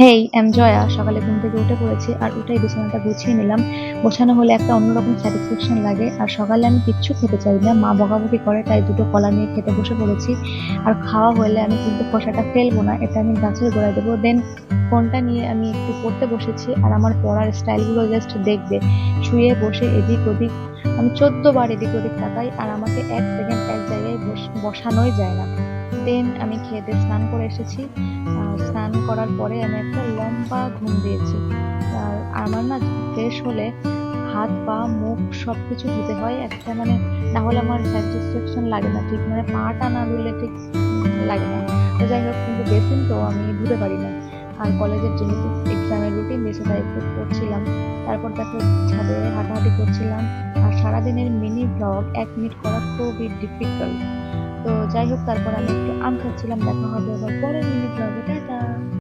হেই, জয়া। সকালে ঘুম থেকে উঠে পড়েছি আর উঠেই বিছানাটা গুছিয়ে নিলাম। গোছানো হলে একটা অন্যরকম স্যাটিসফ্যাকশন লাগে। আর সকালে আমি কিচ্ছু খেতে চাই না, মা বকাবকি করে, তাই দুটো কলা নিয়ে খেতে বসে পড়েছি। আর খাওয়া হলে আমি কিন্তু খোসাটা ফেলবো না, এটা আমি গাছের গোড়ায় দেবো। দেন ফোনটা নিয়ে আমি একটু পড়তে বসেছি, আর আমার পড়ার স্টাইলগুলো জাস্ট দেখবে। শুয়ে বসে এদিক ওদিক আমি 14 বার এদিক ওদিক তাকাই, আর আমাকে 1 সেকেন্ড এক জায়গায় বসানোই যায় না। দেন আমি খেয়ে দিয়ে স্নান করে এসেছি। স্নান করার পরে আমি একটা লম্বা ঘুম দিয়েছি। আর আমার না ফ্রেশ হলে হাত পা মুখ সবকিছু ধুতে হয় একটা, মানে না হলে আমার স্যাটিসফ্যাকশন লাগে না ঠিক, মানে পাটা না ধুলে ঠিক লাগে না। তো যাই হোক, কিন্তু বেসিন তো আমি ধুতে পারি না। আর কলেজের যেহেতু এক্সামের রুটিন দিয়েছে, তাই একটু পড়ছিলাম। তারপর দেখো, ছাদে হাঁটাহাঁটি করছিলাম। আর সারাদিনের মিনি ব্লগ 1 মিনিট করা খুবই ডিফিকাল্ট। তো যাই হোক, তারপর আমি একটু আম খাচ্ছিলাম। দেখা হবে আবার পরের মিনি ব্লগে। টাটা।